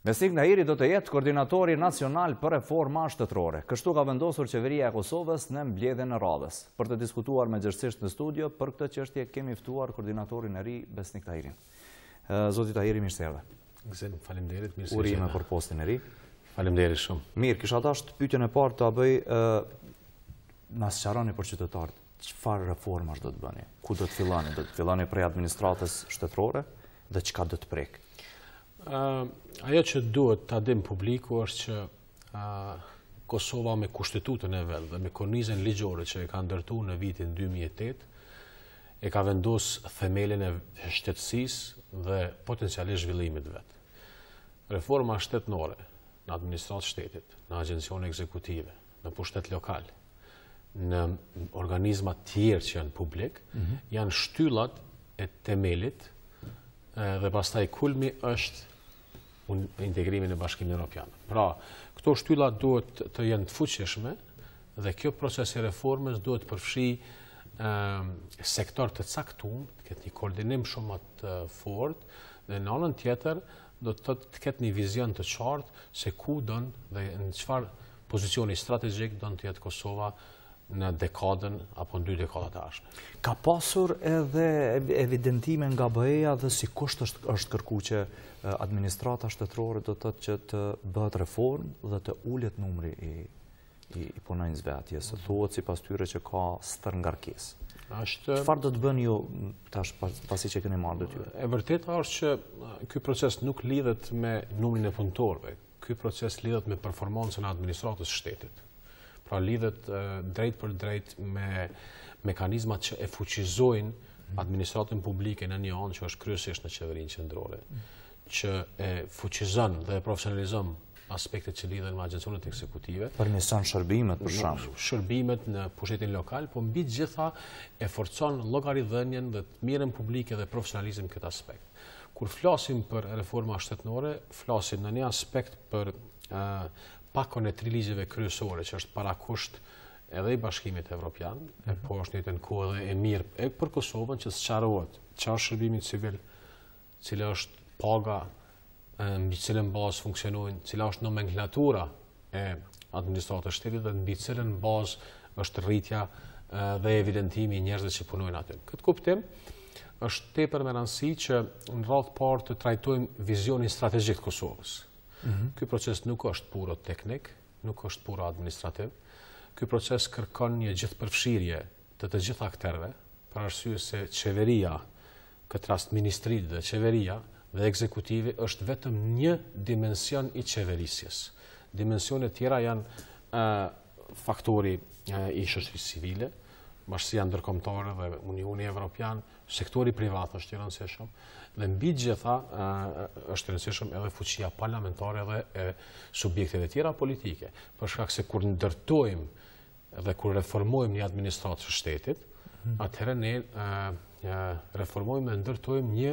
Besnik Tahiri do të jetë koordinatori nacional për reforma shtetërore. Kështu ka vendosur qeveria e Kosovës në mbledhjen e radhës. Për të diskutuar me gjithësisht në studio, për këtë çështje kemi ftuar koordinatorin e ri Besnik Tahirin. Zoti Tahiri, mirë se erdhe. Gëzim, faleminderit, mirë se Urime për postin e ri. Faleminderit shumë. Mirë, kisha dashur pyetjen e parë ta bëj na sqaroni për qytetarët, çfarë reformash do të bëni? Ku do të filloni? Do të filloni prej administratës shtetërore dhe çka do të prek? Ajo që duhet ta dim publiku është që Kosova me kushtetutën e vet dhe me kornizën ligjore që e ka ndërtuar në vitin 2008 e ka vendosur themelin e shtetësisë dhe potencialisht zhvillimit vet. Reforma shtetërore në administratë shtetit, në agjencione ekzekutive, në pushtet lokal, në organizma tjerë që janë publik, janë shtyllat e temelit dhe pastaj kulmi është integrimi në Bashkimin Evropian. Pra, këto shtyllat duhet të jenë të fuqishme dhe kjo proces i reformës duhet përfshi sektor të caktuar, të ketë një koordinim shumë të fortë dhe në anën tjetër do të ketë një vizion të qartë se ku don dhe në çfarë pozicioni strategjik don të jetë Kosova në dekadën apo në 2 dekada të ardhshme. Ka pasur edhe evidentime nga BE-ja dhe si kusht është kërkuar që administrata shtetërore do të thotë që të bëhet reformë dhe të ulet numri i punonjësve atje. Se thuhet sipas tyre që ka stër ngarkesë. Çfarë do të bëni ju tash pasi që keni marrë detyrë? E vërteta është që ky proces nuk lidhet me numrin e punëtorëve. Ky proces lidhet me performancën e administratës së shtetit. Pra lidhet drejt për drejt me mekanizmat që e fuqizojnë administratën publike në një anë që është kryesisht në qeverinë qendrore, që e fuqizon dhe e profesionalizon aspektet që lidhen me agjencionet ekzekutive. Përmirëson shërbimet për shembull. Shërbimet në pushtetin lokal, po mbi të gjitha e forcon llogaridhënien dhe të mirën publike dhe profesionalizëm këtë aspekt. Kur flasim për reforma shtetërore, flasim në një aspekt për pakon e 3 ligjeve kryesore, që është parakusht edhe i Bashkimit Evropian, po është në të kohë edhe e mirë e për Kosovën që sqarohet çfarë është shërbimi civil, cila është paga, mbi cilën bazë funksionojnë, cila është nomenklatura e administratës shtetit dhe mbi cilën bazë është rritja dhe evidentimi i njerëzve që punojnë aty. Këtë kuptim është tepër me rëndësi që në radhë parë të trajtojmë vizionin strategjik të Kosovës. Ky proces nuk është puro teknik, nuk është puro administrativ. Ky proces kërkon një gjithëpërfshirje të gjithë akterëve, për arsye se qeveria, këtë rast ministrit dhe qeveria dhe ekzekutivi është vetëm një dimension i qeverisjes. Dimensionet tjera janë faktori i shoqërisë civile, bashkësia ndërkombëtare dhe Unioni Evropian, sektori privat është i rëndësishëm, dhe mbi gjitha është rëndësishëm edhe fuqia parlamentare dhe e subjekteve tjera politike, për shkak se kur ndërtojmë dhe kur reformojmë një administratë të shtetit, atëherë ne reformojmë dhe ndërtojmë një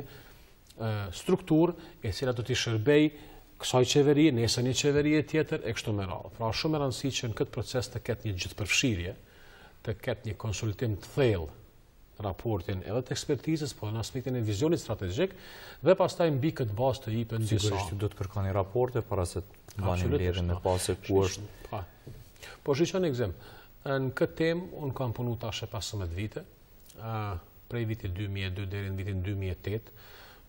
strukturë e cila do t'i shërbej kësaj qeverie, nesër një qeverie tjetër e kështu me radhë. Pra shumë e rëndësishme që në këtë proces të ketë një gjithëpërfshirje, të ketë një konsultim të thellë raportin edhe të ekspertizës, po në aspektin e vizionit strategjik dhe pastaj mbi këtë bazë të jepën disa. Sigurisht do të kërkoni raporte para se të bani mbledhjen me pasë ku është. Po shiqoni ekzem. Në këtë temë un kam punuar tash 15 vite, prej vitit 2002 deri në vitin 2008,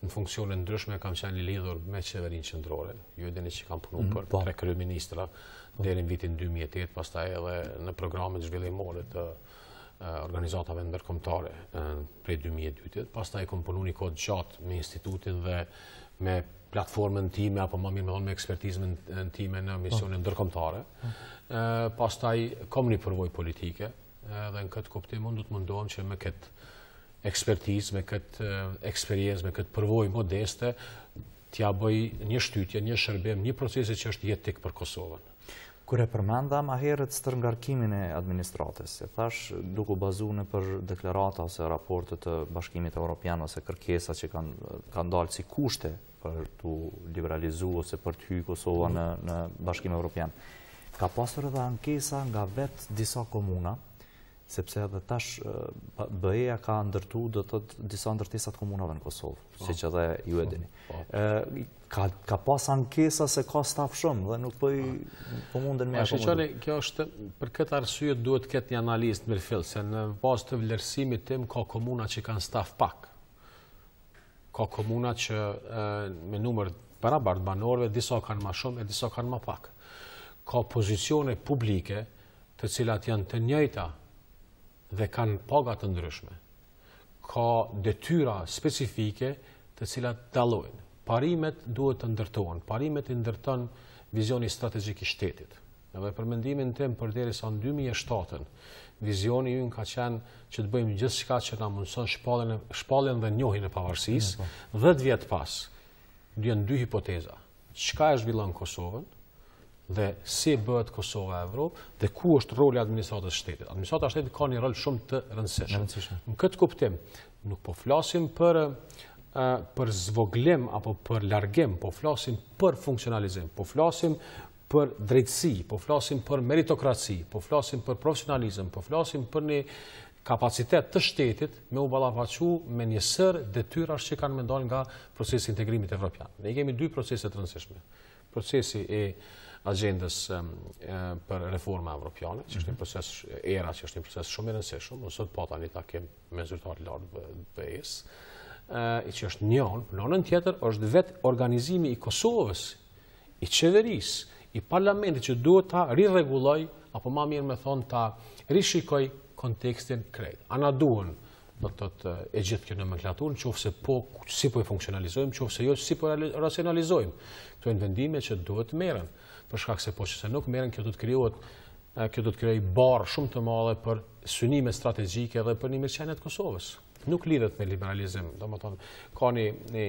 në funksione ndryshme kam qenë i lidhur me qeverinë qendrore. Ju e dini që kam punuar për 3 kryeministra deri në vitin 2008, pastaj edhe në programet zhvillimore të organizatave ndërkombëtare prej 2002, pastaj kam punuar një kohë gjatë me institutin dhe me platformën time apo më mirë me ekspertizën time në misione ndërkombëtare. Pastaj kam një përvojë politike dhe në këtë kuptim unë do të mundohem që me këtë ekspertizë, me këtë eksperiencë, me këtë përvojë modeste t'ja bëj një shtytje, një shërbim, një procesi që është jetik për Kosovën. Kur e përmenda ma herët stërngarkimin e administratës, e thash duke u bazuar për deklarata ose raportet të Bashkimit Evropian ose kërkesa që kanë dalë si kushte për të liberalizuar ose për të hyrë Kosova në Bashkimin Evropian. Ka pasur edhe ankesa nga vetë disa komuna sepse edhe tash BE-ja ka ndërtu do të thotë disa ndërtesat komunave në Kosovë, siç edhe ju e dini. Ka pas ankesa se ka staf shumë dhe nuk po munden me akomodu. Kjo është për këtë arsye duhet të ketë një analizë në mirëfill, se në bazë të vlerësimit tim ka komuna që kanë staf pak. Ka komuna që me numër barabart banorëve, disa kanë më shumë e disa kanë më pak. Ka pozicione publike të cilat janë të njëjta dhe kanë paga të ndryshme. Ka detyra specifike të cilat dallojnë. Parimet duhet të ndërtohen. Parimet i ndërton vizioni strategjik i shtetit. Edhe për mendimin tim përderisa në 2007-ën, vizioni ynë ka qenë që të bëjmë gjithçka që na mundson shpalljen dhe njohjen e pavarësisë. 10 vjet pas, janë dy hipoteza. Çka e zhvillon Kosovën dhe si bëhet Kosova e Evropë dhe ku është roli i administratës shtetit. Administrata e shtetit ka një rol shumë të rëndësishëm. Në këtë kuptim, nuk po flasim për zvoglim apo për largim, po flasim për funksionalizim, po flasim për drejtësi, po flasim për meritokraci, po flasim për profesionalizëm, po flasim për një kapacitet të shtetit me u ballafaqu me një sër detyrash që kanë mendon nga procesi i integrimit evropian. Ne kemi dy procese të rëndësishme. Procesi i agendës për reforma evropiane, që është një proces era, që është një proces shumë i rëndësishëm, sot pata një takim me zyrtar të lartë BE-s, që është njën, në anën tjetër është vetë organizimi i Kosovës, i qeverisë, i parlamentit që duhet ta rirregulloj, apo ma mirë me thonë ta rishikoj kontekstin krejt. Ana duhen do të thotë e gjithë kjo nomenklaturë, nëse po si po e funksionalizojmë, nëse jo si po e racionalizojmë. Këto janë vendime që duhet merren, për shkak se po që nuk merren, kjo do të krijojë barë shumë të madhe për synime strategjike dhe për një mirëqenie të Kosovës. Nuk lidhet me liberalizim, domethënë ka një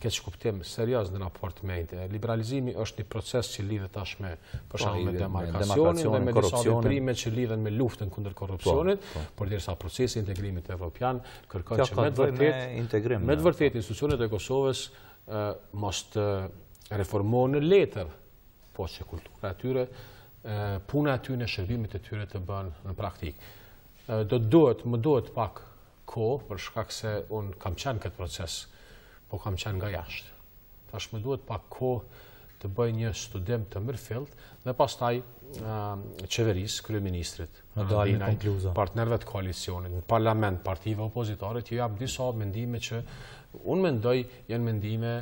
keq kuptim serioz në raport me liberalizimi është një proces që lidhet tash me për shembull me demarkacionin dhe me disa veprime që lidhen me luftën kundër korrupsionit, por derisa procesi i integrimit evropian kërkon që me të vërtetë institucionet e Kosovës mos të reformohen në letër, po që kultura e tyre, puna e tyre, shërbimit e tyre të bën në praktikë. Më duhet pak kohë për shkak se unë kam qenë këtë proces, po kam qenë nga jashtë. Tash më duhet pak kohë të bëj një studim të mirëfillt dhe pastaj qeverisë, kryeministrit, partnerëve të koalicionit, në parlament, partive opozitare, që jap disa mendime që unë mendoj janë mendime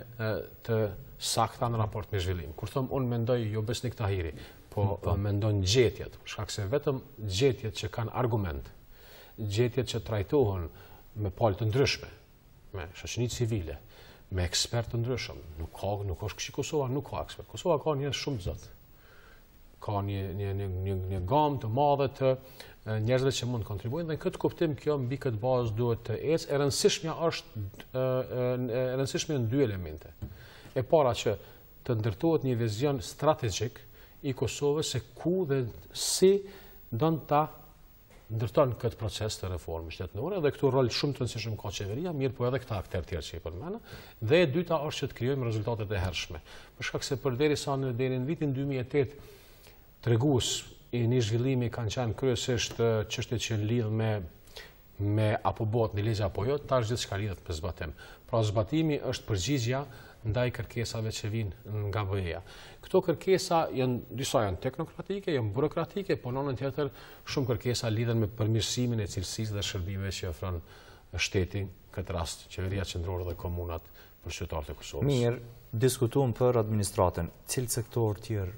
të sakta në raport me zhvillim. Kur them unë mendoj jo Besnik Tahiri, po mendon gjetjet, për shkak se vetëm gjetjet që kanë argument, gjetjet që trajtohen me palë të ndryshme, me shoqëni civile, me ekspertë të ndryshëm. Nuk është kështu Kosova, nuk ka ekspert. Kosova ka njerëz shumë të zot. Ka një gamë të madhe të njerëzve që mund të kontribuojnë dhe në këtë kuptim kjo mbi këtë bazë duhet të ecë. E rëndësishme në dy elemente. E para që të ndërtohet një vizion strategjik i Kosovës se ku dhe si don ta ndërton këtë proces të reformës shtetërore dhe këtu rol shumë të rëndësishëm ka qeveria, mirë po edhe këta aktorë tjerë që i përmend. Dhe e dyta është që të krijojmë rezultatet e hershme. Për shkak se përderisa deri në vitin 2008 tregues i një zhvillimi kanë qenë kryesisht çështjet që lidhen me apo bëhet në ligj apo jo, tash gjithçka lidhet me zbatim. Pra zbatimi është përgjigjja ndaj kërkesave që vijnë nga BE-ja. Këto kërkesa disa janë teknokratike, janë burokratike, por në anën tjetër shumë kërkesa lidhen me përmirësimin e cilësisë dhe shërbimeve që ofron shteti, këtë rast qeveria qendrore dhe komunat për qytetarët e Kosovës. Mirë, diskutuam për administratën. Cilë sektor tjerë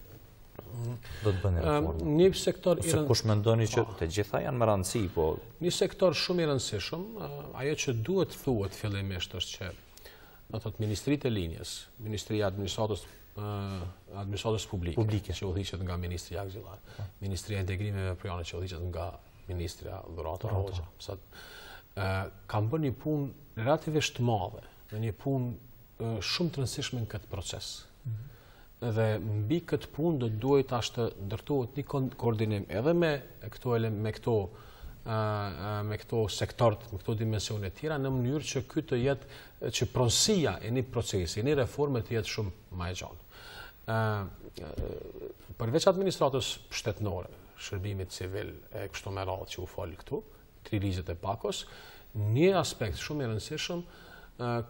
do të bënë reformë? Një sektor ose kush mendoni që të gjitha janë me rëndësi, po një sektor shumë i rëndësishëm, ajo që duhet thuhet fillimisht është që do të thotë Ministritë e Linjës, Ministria e Administratës Publike, që udhëhiqet nga Ministri Akzillar, Ministria e Integrimit Evropian që udhëhiqet nga Ministria Dhurata Hoxha. Kanë bërë një punë relativisht të madhe, një punë shumë të rëndësishme në këtë proces. Dhe mbi këtë punë do duhet tash të ndërtohet një koordinim edhe me këto sektorët, me këto dimensione të tjera në mënyrë që ky të jetë që pronësia e një procesi, një reforme të jetë shumë më e gjatë. Përveç administratës shtetërore, shërbimit civil e kështu me radhë që u folë këtu, 3 ligjet e pakos, një aspekt shumë i rëndësishëm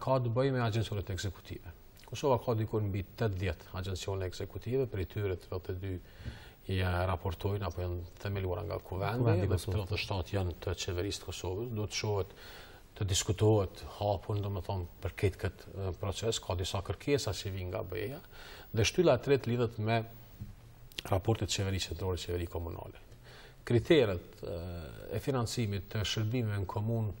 ka të bëjë me agjencionet ekzekutive. Kosova ka dikur mbi 80 agjencione ekzekutive, për i tyre 32 i raportojnë apo janë themeluara nga kuvendi, dhe 37 janë të qeverisë të Kosovës. Do të shohet, të diskutohet hapun, domethënë për këtë proces, ka disa kërkesa që vijnë nga BE-ja, dhe shtylla e tretë lidhet me raportet qeveri qendrore, qeveri komunale. Kriteret e financimit të shërbimeve në komunë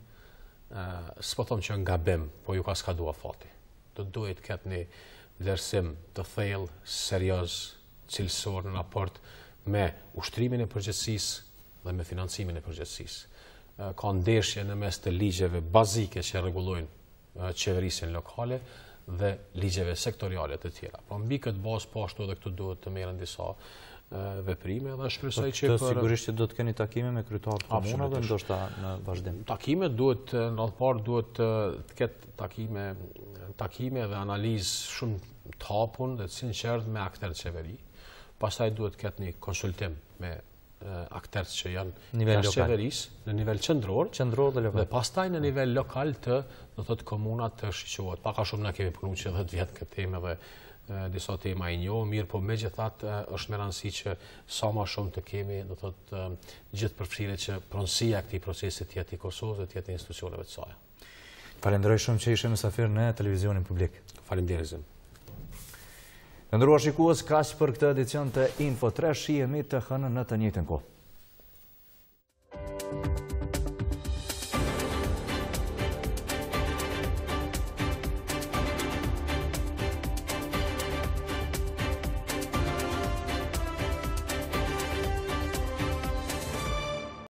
s'po them që nga bim, po ju ka skadua fati. Do duhet ketë një vlerësim të thellë, serioz, cilësor në raport me ushtrimin e përgjithësisë dhe me financimin e përgjithësisë. Ka ndeshje në mes të ligjeve bazike që rregullojnë qeverisjen lokale dhe ligjeve sektoriale të tjera. Pra mbi këtë bazë po ashtu edhe këtu duhet të merren disa veprime dhe shpresoj që sigurisht që do të keni takime me kryetarët e komunave ndoshta në vazhdim. Takime duhet në radhë parë duhet të ketë takime dhe analizë shumë të hapun dhe të sinqertë me aktorët qeveri. Pastaj duhet të ketë një konsultim me aktorët që janë jashtë qeverisë në nivel qendror dhe lokal. Dhe pastaj në nivel lokal do thotë komunat të shiqohet. Pak a shumë na kemi punuar që 10 vjet këtë temë dhe disa tema i njohur, mirë, po megjithatë është me rëndësi që sa më shumë të kemi, do thotë gjithë përfshirje që pronësia e këtij procesi të jetë i Kosovës dhe të jetë institucioneve të saj. Falenderoj shumë që ishe mysafir në televizionin publik. Faleminderit. Nderuar shikues, kaq për këtë edicion të Info 3, shihemi të hënën në të njëjtën kohë.